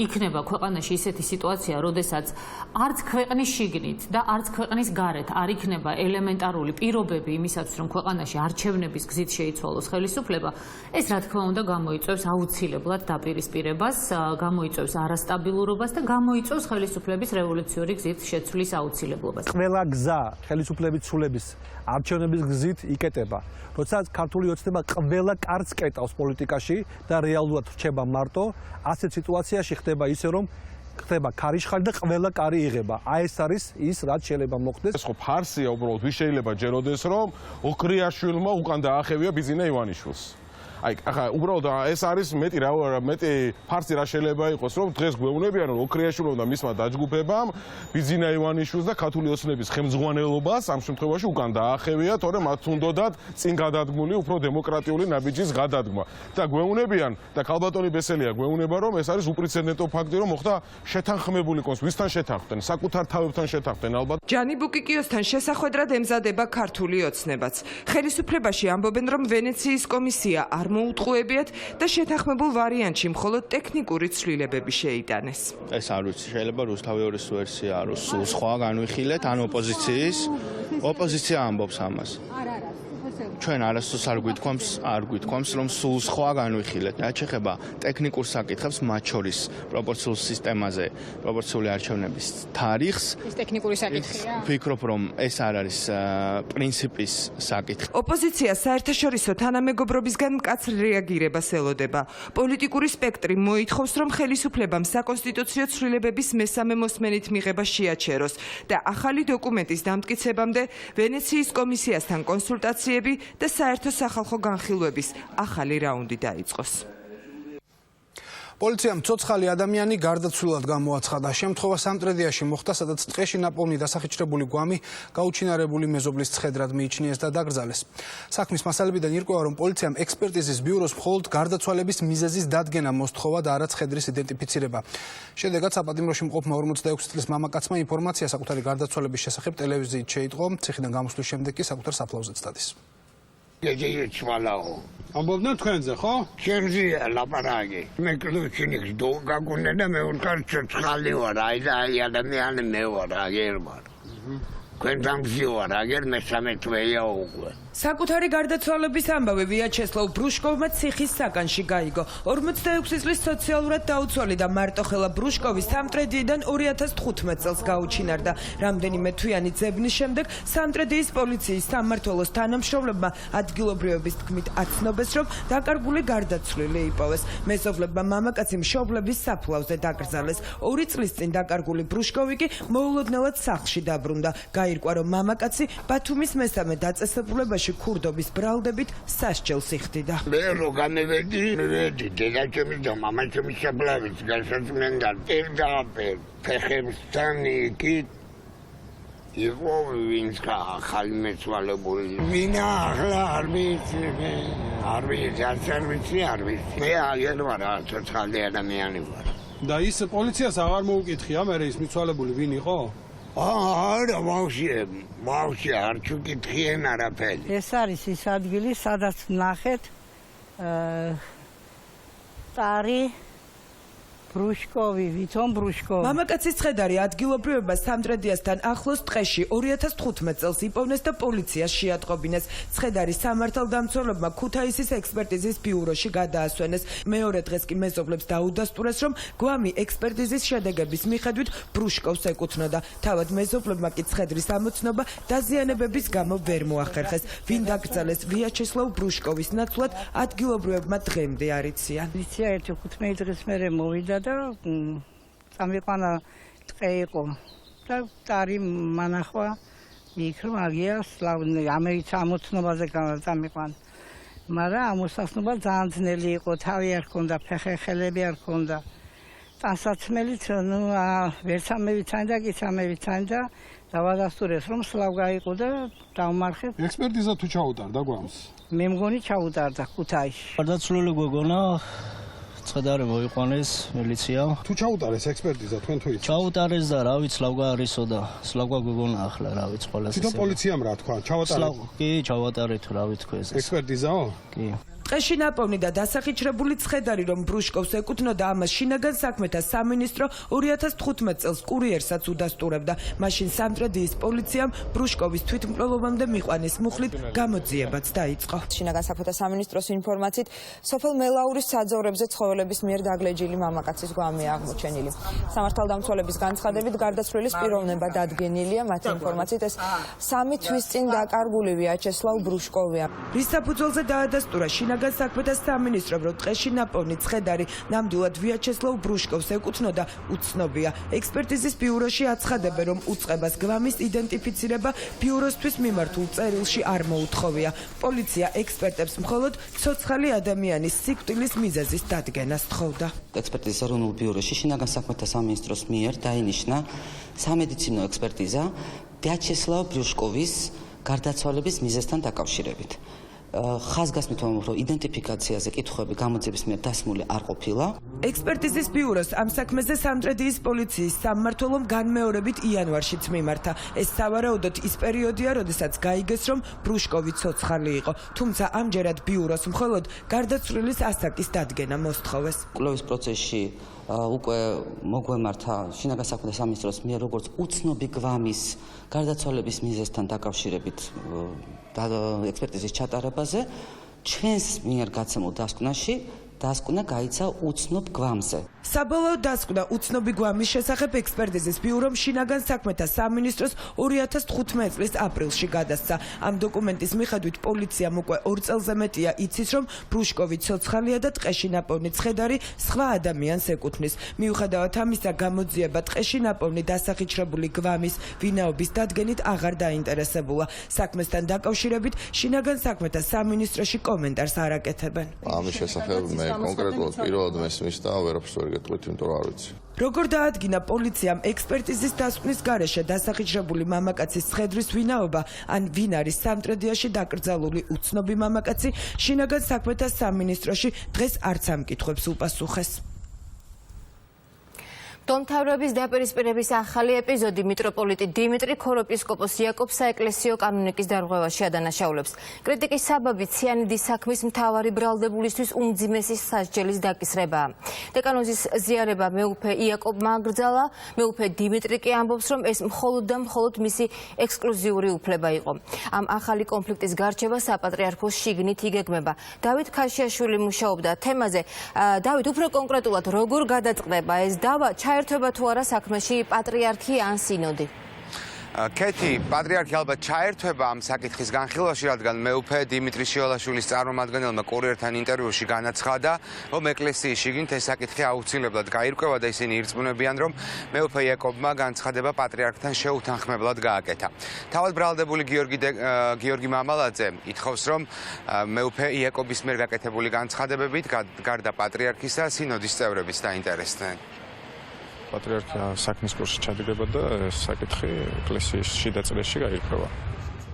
S9: იქნება ქვეყანაში ისეთი სიტუაცია, როდესაც არც ქვეყნის შიგნით და არც ქვეყნის გარეთ არ იქნება ელემენტარული პირობები იმისათვის, რომ ქვეყანაში არჩევნების გზით შეიცვალოს ხელისუფლება, ეს რა თქმა უნდა გამოიწვევს აუცილებლად დაპირისპირებას, გამოიწვევს არასტაბილურობას და გამოიწვევს ხელისუფლების რევოლუციური გზით შეცვლის აუცილებლობას.
S7: ყველა გზა ხელისუფლების ცვლილების არჩევნების გზით იკეტება. როდესაც ქართული ოცნება ყველა კარს კეტავს პოლიტიკაში და რეალურად რჩება მარტო, ასეთ სიტუაციაში ხდება ისე, რომ ხდება ქარიშხალი და ყველა კარი იღება. აი ეს არის ის, რაც შეიძლება მოხდეს.
S6: ეს ხო ფარსია უბრალოდ, ვის შეიძლება ჯეროდეს, რომ ოქრიაშვილმა უკან დაახევია ბიზინა ივანიშვილს. აი, ახლა უბრალოდ ეს არის მეტი ფარსი რა შეიძლება იყოს, რომ დღეს გვეუბნებიან, რომ ოქრიაშვილმა და მისმა დაჯგუფებამ ბიზინა ივანიშვილს და ქართული ოცნების ხელმძღვანელობას ამ შემთხვევაში უკან დაახევია, თორემ მათ უნდათ წინ გადადგმული უფრო დემოკრატიული ნაბიჯის გადადგმა. და გვეუბნებიან და ქალბატონი ბესელია გვეუბნება, რომ ეს არის უპრეცედენტო ფაქტი, რომ მოხდა შეთანხმებული კონს, ვისთან შეთანხმდნენ, საკუთარ თავებთან შეთანხმდნენ ალბათ.
S19: ჯანი ბუკიკიოსთან შესახვედრად ემზადება ქართული ოცნებაც. ხელისუფლებაში ამბობენ, რომ ვენეციის კომისია არ მოუტყუებიათ და შეთანხმებულ ვარიანტში მხოლოდ ტექნიკური ცვლილებები შეიტანეს.
S24: ეს არ ვიცი, შეიძლება რუსთავის ვერსია არის, სულ სხვა განვიხილეთ, ან ოპოზიცია ამბობს ამას. ჩვენ არასდროს არ გვითქვამს, რომ სულ სხვა განვიხილეთ. რაც შეეხება ტექნიკურ საკითხებს, მათ შორის პროპორციულ სისტემაზე, პროპორციული არჩევნების თარიღს.
S11: ეს ტექნიკური საკითხია.
S24: ვფიქრობ, რომ ეს არ არის პრინციპის საკითხი.
S19: ოპოზიცია საერთაშორისო თანამეგობრობისგან მკაცრ რეაგირებას ელოდება. პოლიტიკური სპექტრი მოითხოვს, რომ ხელისუფლებამ საკონსტიტუციო ცვლილებების მესამე მოსმენით მიღება შეაჩეროს და ახალი დოკუმენტის დამტკიცებამდე ვენეციის კომისიასთან კონსულტაციები და საერთო სახალხო განხილვების ახალი რაუნდი დაიწყოს.
S3: პოლიციამ ცოცხალი ადამიანი გარდაცვლილად გამოაცხადა. შემთხვევა სამტრედიაში მოხდა, სადაც ტყეში ნაპოვნი დასახიჩრებული გვამი გაუჩინარებული მეზობლის ცხედრად მიიჩნიეს და დაკრძალეს. საქმის მასალებიდან ირკვევა, რომ პოლიციამ ექსპერტიზის ბიუროს მხოლოდ გარდაცვალების მიზეზის დადგენა მოსთხოვა და არა ცხედრის იდენტიფიცირება. შედეგად საპატიმროში მყოფმა 46 წლის მამაკაცმა ინფორმაცია საკუთარი გარდაცვალების შესახებ ტელევიზიით შეიტყო. ციხიდან გამოსვლის შემდეგ კი საკუთარ საფლავზეც დადის.
S14: ამბობდნენ თქვენზე, ხო? ჩემზე ლაპარაკი. მე კლუჩინიქს დოგაგუნე და მე ვარ ცოცხალი ვარ, აი ადამიანი მე ვარ, აგერ ვარ. თქვენთან ვარ, აგერ მესამე თვეა უკვე.
S10: საკუთარი გარდაცვალების ამბავი ვიაჩესლავ ბრუშკოვმა ციხის საკანში გაიგო. 46 წლის სოციალურად დაუცვალი და მარტოხელა ბრუშკოვი სამტრედიიდან 2015 წელს გაუჩინარდა. რამდენიმე თვიანი ძებნის შემდეგ სამტრედიის პოლიციის სამმართველოს თანამშრომლებმა ადგილობრივების თქმით აცნობეს, რომ დაკარგული გარდაცვლილი იპოვეს. მეზობლებმა მამაკაცი მშობლების საფლავზე დაკრძალეს. 2 წლის წინ დაკარგული ბრუშკოვი კი მოულოდნელად სახლში დაბრუნდა. გაირკვა, რომ მამაკაცი ბათუმის მესამე დაწესებულებაში ქურდობის ბრალდებით სასჯელს იხდიდა.
S14: მე რო გამევედი, დედაჩემის და მამაჩემის საფლავით გასაცმენდა პირდაპირ ფეხებსთან იქით იყო ვინც ახალი მეცვალებული. ვინა ახლა არ ვიცი, არ ვიცი. მე აგერ ვარ, ცოცხალი ადამიანი ვარ.
S7: და ის პოლიციას აღარ მოუკითხია, მე ის მიცვალებული ვინ იყო?
S14: არა, ბავშვი არ ჩუკითხიან არაფერი.
S1: ეს არის ის ადგილი, სადაც ნახეთ ტარი ბრუშკოვი, ვითომ ბრუშკოვი.
S10: მამაკაცის ცხედარი ადგილობრივებას სამტრედიასთან ახლოს ტყეში 2015 წელს იპოვნეს და პოლიციას შეატყობინეს. ცხედარი სამართალდამცველებმა ქუთაისის ექსპერტიზის ბიუროში გადაასვენეს. მეორე დღეს კი მეზობლებს დაუდასტურეს, რომ გვამი ექსპერტიზის შედეგების მიხედვით ბრუშკოვს ეკუთვნოდა. თავად მეზობლებმა კი ცხედრის ამოცნობა დაზიანებების გამო ვერ მოახერხეს. ვინ დაკრძალეს ვიაჩესლავ ბრუშკოვის ნაცვლად ადგილობრივებმა დღემდე არ იციან.
S1: პოლიცია 15 დღის მერე მოვიდა და წამიყვანა ტყე იყო და ტარი მანახვა იქ რომ აგიას ამერიც ამოცნობაზე წამიყვანა. მაგრამ ამოსასნობა ძალიან ძნელი იყო, თავი არ ჰქონდა, ფეხები არ ჰქონდა. ტანსაცმელიც ვერც ამევიცანი და კიც ამევიცანი და დავადასტურეს რომ სლავ გაიყო და დავმარხეთ.
S7: ექსპერტიზა თუ ჩაუტარდა გვამს?
S1: მე მგონი ჩაუტარდა ქუთაისში.
S2: გარდაცვლილი გოგონა ცხედარი მოიყვანეს მილიცია.
S7: თუ ჩაუტარეს ექსპერტიზა თქვენ თუ იცით?
S2: ჩაუტარეს და რა ვიცი, სლავგა არისო და სლავგა გოგონა ახლა რა ვიცი ყველას.
S7: თვითონ პოლიციამ რა თქვა? ჩავატარეთ?
S2: კი, ჩავატარეთ რა ვიცი ეს.
S7: ექსპერტიზაო?
S2: კი.
S10: ტყეში ნაპოვნი და დასახიჩრებული ცხედარი, რომ ბრუშკოვს ეკუთვნოდა, ამას შინაგან საქმეთა სამინისტრო 2015 წელს კურიერსაც udasturებდა. მაშინ სამტრედიის პოლიციამ ბრუშკოვის თვითმკვლელობამდე მიყვანის მუხლით გამოძიებაც დაიწყო.
S19: შინაგან საქმეთა სამინისტროს ინფორმაციით, სოფელ მელაურის საძოვრებზე ცხოველების მიერ დაგლეჯილი მამაკაცის გვამია აღმოჩენილი. სამართალდამცველების განცხადებით, გარდაცვლილის პიროვნება დადგენილია. მათი ინფორმაციით, ეს 3 თვის წინ დაკარგული ვიაჩესლავ ბრუშკოვია.
S10: რის საფუძველზე დაადასტურა შინაგან საქმეთა სამინისტრომ, რომ ტყეში ნაპოვნი ცხედარი ნამდვილად ვიაჩესლავ ბრუშკოვს ეკუთვნოდა, უცნობია. ექსპერტიზის ბიუროში აცხადებენ, რომ უწყებას გვამის იდენტიფიცირება ბიუროსთვის მიმართულ წერილში არ მოუთხოვია. პოლიცია ექსპერტებს მხოლოდ ცოცხალი ადამიანის სიკვდილის მიზეზის დადგენას თხოვდა.
S12: ექსპერტიზის ეროვნულ ბიუროში შინაგან საქმეთა სამინისტროს მიერ დაინიშნა სამედიცინო ექსპერტიზა ვიაჩესლავ ბრუშკოვის გარდაცვალების მიზეზთან დაკავშირებით. ხაზგასმით ვამბობ, რომ იდენტიფიკაციაზე კითხვები გამოძიების მიერ დასმული არ ყოფილა.
S10: ექსპერტიზის ბიუროს ამ საქმეზე სამტრედიის პოლიციის სამმართველომ განმეორებით იანვარშიც მიმართა. ეს სავარაუდოდ ის პერიოდია, როდესაც გაიგეს, რომ ბრუშკოვი ცოცხალი იყო. თუმცა ამჯერად ბიუროს მხოლოდ გარდაცვლილის ასაკის დადგენა მოსთხოვეს.
S12: კვლევის პროცესში უკვე მოგვემართა შინაგან საქმეთა სამინისტროს მიერ როგორც უცნობი გვამის გარდაცვალების მიზეზთან დაკავშირებით ექსპერტიზის ჩატარებაზე, ჩვენს მიერ გაცემულ დასკვნაში დასკვნა გაიცა უცნობ გვამზე.
S10: საბოლოოდ დასკვნა უცნობი გვამის შესახებ ექსპერტიზის ბიურომ შინაგან საქმეთა სამინისტროს 2015 წლის აპრილში გადასცა. ამ დოკუმენტის მიხედვით პოლიციამ უკვე 2 წელზე მეტია იცის, რომ ბრუშკოვი ცოცხალია და ტყეში ნაპოვნი ცხედარი სხვა ადამიანს ეკუთვნის. მიუხედავად ამისა, გამოძიება ტყეში ნაპოვნი დასახიჩრებული გვამის ვინაობის დადგენით აღარ დაინტერესებულა. საქმესთან დაკავშირებით შინაგან საქმეთა სამინისტროში კომენტარს არ აკეთებენ.
S13: ამის შესახებ მე
S5: კონკრეტულად პირველად მესმის და ვერაფერს ვერ გეტყვით, იმიტომ რომ არ ვიცი.
S13: როგორ დაადგინა პოლიციამ ექსპერტიზის დასკვნის გარეშე დასახიჩრებული მამაკაცის ცხედრის ვინაობა, ან ვინ არის სამტრედიაში დაკრძალული უცნობი მამაკაცი, შინაგან საქმეთა სამინისტროში დღეს არც ამ კითხვებს უპასუხეს.
S9: მთავრობის დაპირისპირების ახალი ეპიზოდი მიტროპოლიტი დიმიტრი ქოროპისკოპოს იაკობ საეკლესიო კანონიკის დარღვევაში ადანაშაულებს. კრიტიკის საბაბი ციანიდის საქმის მთავარი ბრალდებულისთვის უმძიმესი სასჯელის დაკისრებაა. დეკანოზის ზიარება მეუფე იაკობმა აკრძალა, მეუფე დიმიტრი კი ამბობს, რომ ეს მხოლოდ და მხოლოდ მისი ექსკლუზიური უფლება იყო. ამ ახალი კონფლიქტის გარჩევა საპატრიარქოს შიგნით იგეგმება. დავით ქაშიაშვილი მუშაობდა თემაზე. დავით, უფრო კონკრეტულად როგორ გადაწყდება ეს დავა? ერთობა თუ არა საქმეში პატრიარქი ან სინოდი?
S17: კეთი, პატრიარქი ალბათ ჩაერთვება ამ საკითხის განხილვაში, რადგან მეუფე დიმიტრი შიოლაშვილის წარმომადგენელმა კურიერთან ინტერვიუში განაცხადა, რომ ეკლესიის შიგნით ეს საკითხი აუცილებლად გაირკვევა და ისინი ირწმუნებიან, რომ მეუფე იაკობმა განცხადება პატრიარქთან შეუთანხმებლად გააკეთა. თავად ბრალდებული გიორგი მამალაძე ითხოვს, რომ მეუფე იაკობის მიერ გაკეთებული განცხადებებით გარდა პატრიარქისა სინოდის წევრებიც დაინტერესდნენ.
S18: პატრიარქია საქმის კურსში ჩადგება და საკითხი ეკლესიის შიდა წრეში გაირკვევა.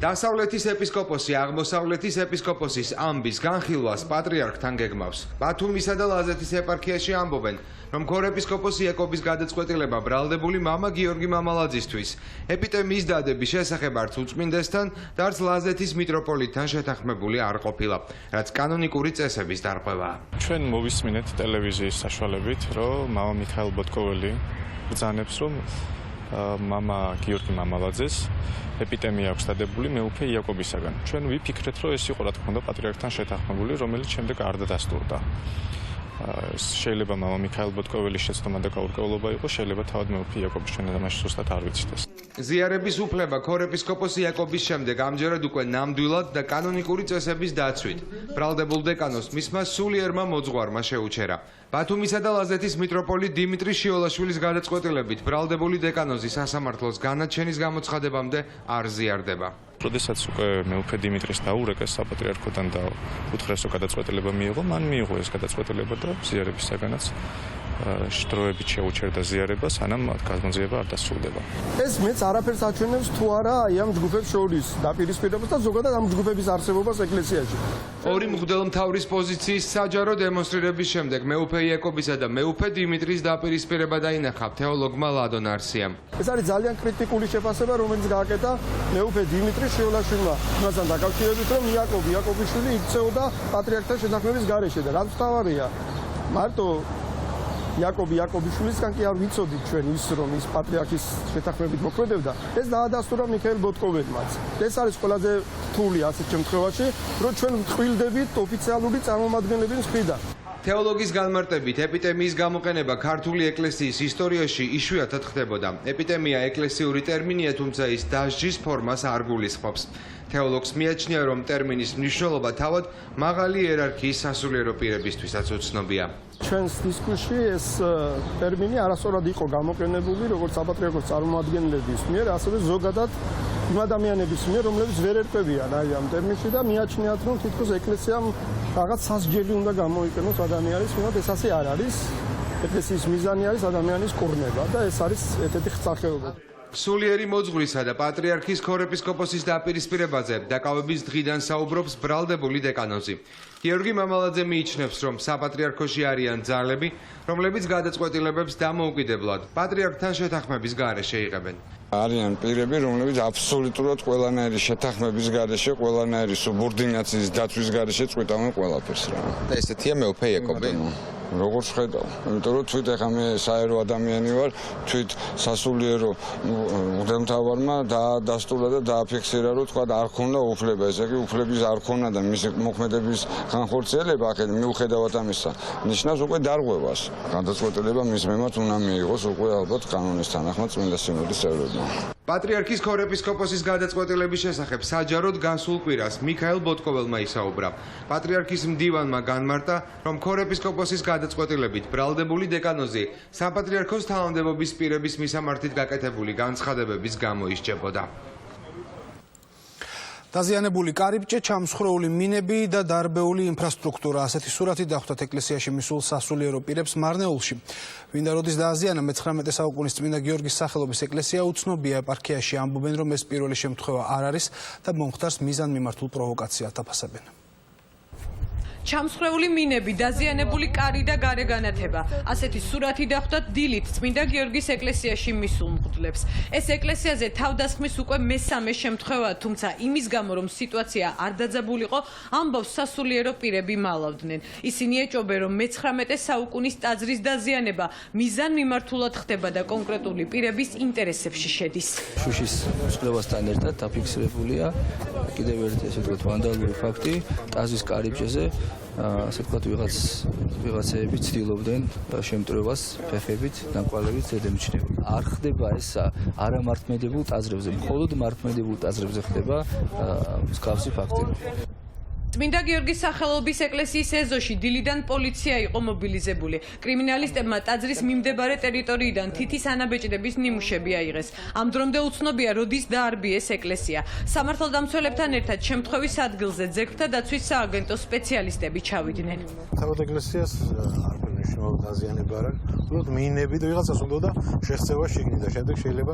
S25: დასავლეთის ეპისკოპოსი აღმოსავლეთის ეპისკოპოსის ამბის განხილვას პატრიარქთან გეგმავს. ბათუმისა და ლაზეთის ეპარქიაში ამბობენ, რომ ქორეპისკოპოს იაკობის გადაწყვეტილება ბრალდებული მამა გიორგი მამალაძისთვის ეპიდემიის დადების შესახებ არც უწმინდესთან და არც ლაზეთის მიტროპოლიტთან შეთანხმებული არ ყოფილა, რაც კანონიკური წესების დარღვევაა.
S18: ჩვენ მოვისმინეთ ტელევიზიის საშუალებით, რომ მამა მიქაელ ბოტკოველი ბრძანებს, რომ მამა გიორგი მამალაძეს ეპიდემია აქვს დადებული მეუფე იაკობისაგან. ჩვენ ვიფიქრეთ, რომ ეს იყო რა თქმა უნდა პატრიარქთან შეთანხმებული, რომელიც შემდეგ არ დადასტურდა. შეიძლება მამა მიქაელ ბოტკოველის შეცდომა და გაურკვევლობა იყო, შეიძლება თავად მეუფე იაკობის ჩვენ ამაში ზუსტად არ ვიცით ეს.
S25: ზიარების უფლება ქორეპისკოპოს იაკობის შემდეგ ამჯერად უკვე ნამდვილად და კანონიკური წესების დაცვით. ბრალდებულ დეკანოს მისმა სულიერმა მოძღვარმა შეუჩერა. ბათუმისა და ლაზეთის მიტროპოლიტ დიმიტრი შიოლაშვილის გადაწყვეტილებით ბრალდებული დეკანოზის სასამართლოს განაჩენის გამოცხადებამდე არ ზიარდება.
S18: როდესაც უკვე მეუფე დიმიტრის დაურეკეს საპატრიარქოდან და უთხრეს, რომ გადაწყვეტილება მიიღო, მან მიიღო ეს გადაწყვეტილება და ზიარებისაგანაც დროებით შეუჩერდა ზიარება, სანამ გამოძიება არ დასრულდება.
S4: ეს მეც არაფერს აჩვენებს თუ არა აი ამ ჯგუფებს შორის დაპირისპირებას და ზოგადად ამ ჯგუფების არსებობას ეკლესიაში.
S25: ორი მღვდელმთავრის პოზიციის საჯარო დემონსტრირების შემდეგ მეუფე იაკობისა და მეუფე დიმიტრის დაპირისპირება დაინახა თეოლოგმა ლადონ არსიამ.
S4: ეს არის ძალიან კრიტიკული შეფასება, რომელიც გააკეთა მეუფე დიმიტრი შიოლაშვილმა იმასთან დაკავშირებით, რომ იაკობიშვილი იქცეოდა პატრიარქთან შეთანხმების გარეშე და რაც თავარია, მარტო იაკობიშვილისგან კი არ ვიცოდით ჩვენ ის, რომ ის პატრიარქის შეთანხმებით მოქმედებდა, ეს დაადასტურა მიქაელ ბოტკოველმაც. ეს არის ყველაზე რთული ასეთ შემთხვევაში, რომ ჩვენ ვთყვილდებით ოფიციალური წარმომადგენლების მხრიდან.
S25: თეოლოგის განმარტებით, ეპიდემიის გამოყენება ქართული ეკლესიის ისტორიაში იშვიათად ხდებოდა. ეპიდემია ეკლესიური ტერმინია, თუმცა ის დასჯის ფორმას არ გულისხმობს. თეოლოგს მიაჩნია, რომ ტერმინის მნიშვნელობა თავად მაღალი იერარქიის სასულიერო პირებისთვისაც უცნობია.
S4: ჩვენს დისკუსში ეს ტერმინი არასწორად იყო გამოყენებული როგორც საპატრიარქოს წარმომადგენლების მიერ, ასევე ზოგადად იმ ადამიანების მიერ, რომლებიც ვერ ერკვევიან აი ამ ტერმინში და მიაჩნიათ, რომ თითქოს ეკლესიამ რაღაც სასჯელი უნდა გამოიყენოს ადამიანის მიმართ. ეს ასე არ არის. ეკლესიის მიზანი არის ადამიანის კურნება და ეს არის ერთ-ერთი ხსახეობა.
S25: სულიერი მოძღვრისა და პატრიარქის ქორეპისკოპოსის დაპირისპირებაზე დაკავების დღიდან საუბრობს ბრალდებული დეკანოზი. გიორგი მამალაძე მიიჩნევს, რომ საპატრიარქოში არიან ძალები, რომლებიც გადაწყვეტილებებს დამოუკიდებლად პატრიარქთან შეთანხმების გარეშე იღებენ.
S26: არიან პირები, რომლებიც აბსოლუტურად ყველანაირი შეთანხმების გარეშე, ყველანაირი სუბორდინაციის დაცვის გარეშე წვითავენ ყველაფერს რა.
S5: და ესეთია მეუფე იაკობი.
S26: როგორც ხედავ, იმიტომ რომ თვით ახლა მე საერო ადამიანი ვარ, თვით სასულიერო მღვდელმთავარმა დაადასტურა და დააფიქსირა, რომ თქვა არ ქონდა უფლება, ესე იგი უფლების არ ქონა და მისი მოქმედების განხორციელება ახლა მიუხედავად ამისა, ნიშნავს უკვე დარღვევას. გადაწყვეტილება მის მიმართ უნდა მიიღოს უკვე ალბათ კანონის თანახმად წმინდა სინოდის წევრებმა.
S25: პატრიარქის ქორეპისკოპოსის გადაწყვეტილების შესახებ საჯაროდ გასულ კვირას მიქაელ ბოტკოველმა ისაუბრა. პატრიარქის მდივანმა განმარტა, რომ ქორეპისკოპოსის გადაწყვეტილებით ბრალდებული დეკანოზი საპატრიარქოს თანამდებობის პირების მისამართით გაკეთებული განცხადებების გამო ისჯებოდა.
S3: დაზიანებული კარიბჭე, ჩამსხვრეული მინები და დარბეული ინფრასტრუქტურა. ასეთი სურათი დახვდათ ეკლესიაში მისულ სასულიერო პირებს მარნეულში. ვინდა როდის დააზიანა 19 საუკუნის წმინდა გიორგის სახელობის ეკლესია უცნობია ეპარქიაში. ამბობენ, რომ ეს პირველი შემთხვევა არ არის და მომხდარს მიზანმიმართულ პროვოკაციად აფასებენ.
S10: ჩამსხვრეული მინები, დაზიანებული კარი და გარე განათება. ასეთი სურათი დახვდათ დილით წმინდა გიორგის ეკლესიაში მისულ მღვდლებს. ეს ეკლესიაზე თავდასხმის უკვე მესამე შემთხვევაა, თუმცა იმის გამო, რომ სიტუაცია არ დაძაბულიყო, ამბავს სასულიერო პირები მალავდნენ. ისინი ეჭობენ, რომ 19 საუკუნის ტაძრის დაზიანება მიზანმიმართულად ხდება და კონკრეტული პირების ინტერესებში შედის.
S2: შუშის მსხვერპლთან ერთად დაფიქსირებულია კიდევ ერთი ესე ვთქვათ ვანდალური ფაქტი ტაძრის კარიბჭეზე. ასე ვთქვათ ვიღაცები ცდილობდნენ შემტრევას ფეხებით, ნაკვალებით ზედემჩნევით. არ ხდება ეს არამართმედებულ ტაძრებზე, მხოლოდ მართმედებულ ტაძრებზე ხდება მსგავსი ფაქტები.
S10: წმინდა გიორგის სახელობის ეკლესიის ეზოში დილიდან პოლიცია იყო მობილიზებული. კრიმინალისტებმა ტაძრის მიმდებარე ტერიტორიიდან თითის ანაბეჭდების ნიმუშები აიღეს. ამ დრომდე უცნობია, როდის დაარბიეს ეკლესია. სამართალდამცველებთან ერთად შემთხვევის ადგილზე ძეგლთა დაცვის სააგენტოს სპეციალისტები ჩავიდნენ.
S8: თავად ეკლესიას არაფერი მნიშვნელოვანი დაზიანება არ არის. უბრალოდ მინები და ვიღაცას უნდა შეღწევა შიგნით და შემდეგ შეიძლება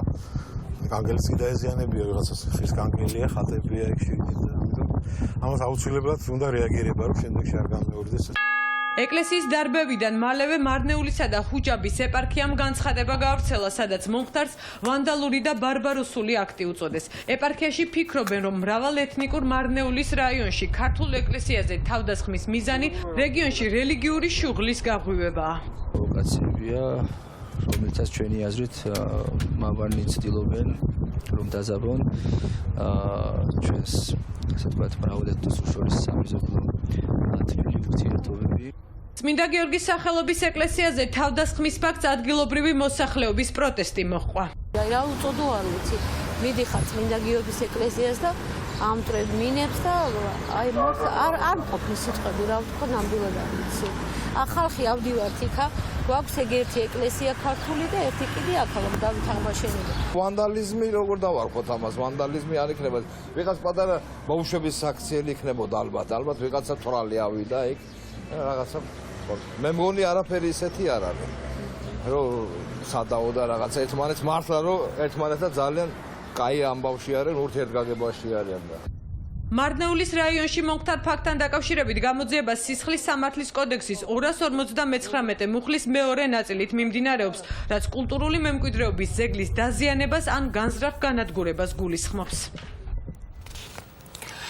S8: კანგელიც კი დაეზიანებია, ვიღაცას ხის კანგელია, ხატებია ეგ შიგნით და ამას აუცილებლად უნდა რეაგირება, რომ შემდეგში არ გამეორდეს.
S10: ეკლესიის დარბევიდან მალევე მარნეულისა და ხუჯაბის ეპარქიამ განცხადება გავრცელა, სადაც მომხდარს ვანდალური და ბარბაროსული აქტი უწოდეს. ეპარქიაში ფიქრობენ, რომ მრავალ ეთნიკურ მარნეულის რაიონში ქართულ ეკლესიაზე თავდასხმის მიზანი რეგიონში რელიგიური შუღლის გაღვივებაა.
S2: პროვოკაციებია, რომელთაც ჩვენი აზრით მავარნი ცდილობენ რომ დაზაბონ ჩვენს ასე ვთქვათ მრავალ ეთნოს შორის სამეზობლო თბილი ურთიერთობები.
S10: წმინდა გიორგის სახელობის ეკლესიაზე თავდასხმის ფაქტს ადგილობრივი მოსახლეობის პროტესტი მოჰყვა.
S15: რა უწოდო არ ვიცი. მიდიხარ წმინდა გიორგის ეკლესიას და ამტრებ მინებს და აი მას არ მყოფნის სიტყვები რა ვთქვა ნამდვილად არ ვიცი. ხალხი ავდივართ იქა, გვაქვს ეგერთი ეკლესია ქართული და ერთი კიდე აქ რომ დავით აღმაშენებელი.
S16: ვანდალიზმი როგორ დავარქოთ ამას? ვანდალიზმი არ იქნება. ვიღაც პატარა ბავშვების საქციელი იქნებოდა ალბათ ვიღაცა თვრალი ავიდა იქ რაღაცა. მე მგონი არაფერი ისეთი არ არის. რომ სადაო და რაღაცა ერთმანეთს მართლა რომ ერთმანეთთან ძალიან კაი ამბავში არიან, ურთიერთგაგებაში არიან და
S10: მარნეულის რაიონში მომხდარ ფაქტთან დაკავშირებით გამოძიება სისხლის სამართლის კოდექსის 259 მუხლის მეორე ნაწილით მიმდინარეობს, რაც კულტურული მემკვიდრეობის ძეგლის დაზიანებას ან განზრახ განადგურებას გულისხმობს.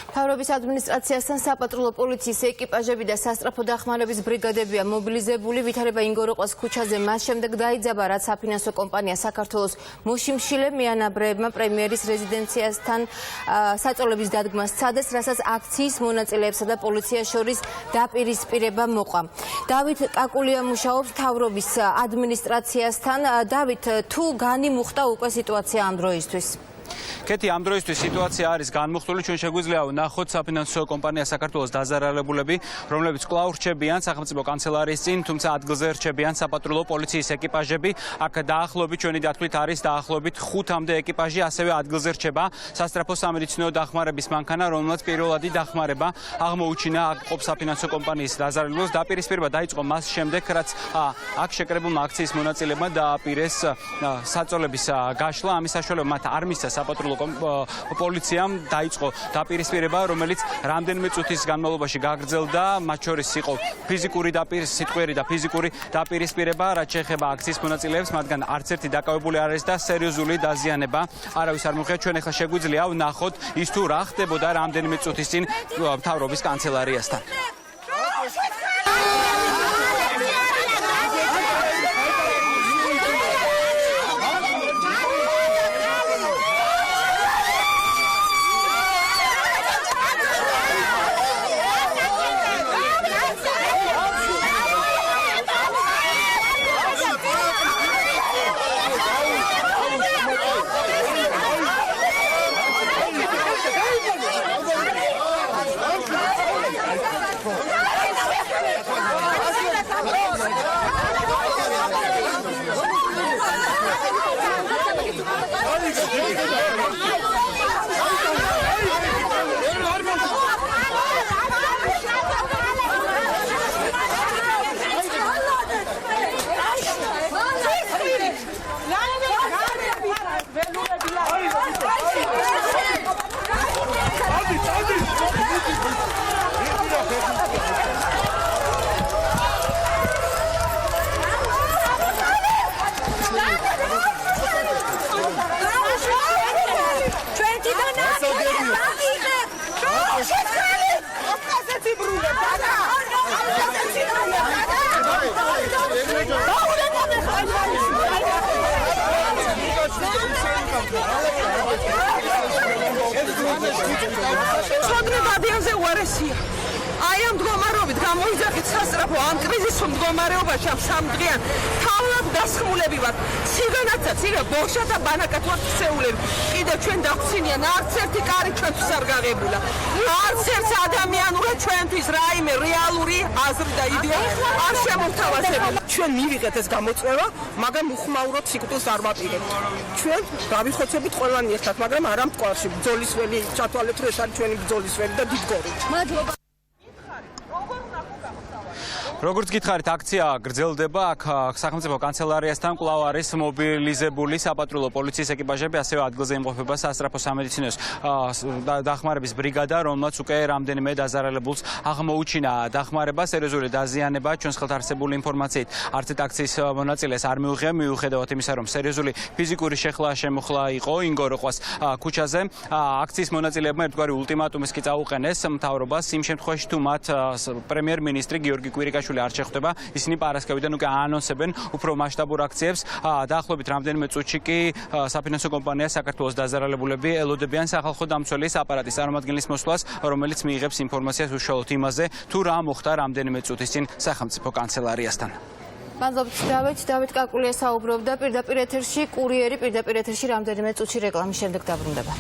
S9: მთავრობის ადმინისტრაციასთან საპატრულო პოლიციის ეკიპაჟები და სასტრაფო დახმარების ბრიგადებია მობილიზებული. ვითარება ინგოროყვას ქუჩაზე მას შემდეგ დაიძაბა, რაც საფინანსო კომპანია საქართველოს მოშიმშილე მეანაბრეებმა პრემიერის რეზიდენციასთან საწოლების დადგმას სცადეს, რასაც აქციის მონაწილეებსა და პოლიციას შორის დაპირისპირება მოყვა. დავით კაკულია მუშაობს მთავრობის ადმინისტრაციასთან. დავით, თუ განიმუხტა უკვე სიტუაცია ამ დროისთვის?
S20: კეთი, ამ დროისთვის სიტუაცია არის განმუხტული. ჩვენ შეგვიძლია ვნახოთ საფინანსო კომპანია საქართველოს დაზარალებულები, რომლებიც კვლავ რჩებიან სახელმწიფო კანცელარიის წინ, თუმცა ადგილზე რჩებიან საპატრულო პოლიციის ეკიპაჟები. აქ დაახლოებით ჩვენი დათვლით არის დაახლოებით 5-მდე ეკიპაჟი, ასევე ადგილზე რჩება სასტრაფო სამედიცინო დახმარების მანქანა, რომელმაც პირველადი დახმარება აღმოუჩინა აქ ყოფ საფინანსო კომპანიის დაზარალებულებს. დაპირისპირება დაიწყო მას შემდეგ, რაც აქ შეკრებულმა აქციის მონაწილეებმა დააპირეს საწოლების გაშლა. ამის საშუალებით მათ არ მისცა საპატრულო პოლიციამ დაიწყო დაპირისპირება, რომელიც რამდენიმე წუთის განმავლობაში გაგრძელდა. მათ შორის იყო სიტყვიერი და ფიზიკური დაპირისპირება, რაც შეეხება აქციის მონაწილეებს, მათგან არც ერთი დაკავებული არ არის და სერიოზული დაზიანება არავის არ მოხდა. ჩვენ ახლა შეგვიძლია ვნახოთ ის თუ რა ხდებოდა რამდენიმე წუთის წინ მთავრობის კანცელარიასთან.
S6: ცოდნა დადიანზე უარესია. აი ამ მდგომარეობით გამოიძახით სასწრაფო ამ კრიზისურ მდგომარეობაში ამ სამდღიან თავად დასხმულები ვართ. ციგანაცაც ირა ბოშათა ბანაკად ვართ ხსეულები. კიდევ ჩვენ დავხსინიან არც ერთი კარი ჩვენთვის არ გაღებულა. არც ერთ ადამიანურად ჩვენთვის რაიმე რეალური აზრი და იდეა არ შემოგთავაზებულა. ჩვენ მივიღეთ ეს გამოწვევა, მაგრამ უხმაუროდ სიკვდილს არ ვაპირებთ. ჩვენ დავიხოცებით ყველანი ერთად, მაგრამ არა მტკვარში. ბრძოლის ველი ჩათვალეთ, რომ ეს არის ჩვენი ბრძოლის ველი და დიდგორი. მადლობა.
S20: როგორც გითხარით, აქცია გრძელდება. აქ სახელმწიფო კანცელარიასთან კვლავ არის მობილიზებული საპატრულო პოლიციის ეკიპაჟები, ასევე ადგილზე იმყოფება სასწრაფო სამედიცინოს დახმარების ბრიგადა, რომელმაც უკვე რამდენიმე დაზარალებულს აღმოუჩინა დახმარება. სერიოზული დაზიანება ჩვენს ხელთ არსებული ინფორმაციით არც ერთ აქციის მონაწილეს არ მიუღია, მიუხედავად იმისა, რომ სერიოზული ფიზიკური შეხლა-შემოხლა იყო ინგოროყვას ქუჩაზე. აქციის მონაწილეებმა ერთგვარი ულტიმატუმის კი წაუყენეს მთავრობას იმ შემთხვევაში, თუ მათ პრემიერ-მინისტრი გიორგი კვირიკაშვილი არ შეხვდება, ისინი პარასკევიდან უკვე აანონსებენ უფრო მასშტაბურ აქციებს. დაახლოებით რამდენიმე წუთში კი საფინანსო კომპანია საქართველოს დაზარალებულები ელოდებიან სახალხო დამცველის აპარატის წარმომადგენლის მოსვლას, რომელიც მიიღებს ინფორმაციას უშუალოდ იმაზე, თუ რა მოხდა რამდენიმე წუთის წინ სახელმწიფო კანცელარიასთან.
S9: მადლობთ დავით კაკულია საუბრობდა პირდაპირ ეთერში, კურიერი პირდაპირ ეთერში რამდენიმე წუთში რეკლამის შემდეგ დაბრუნდება.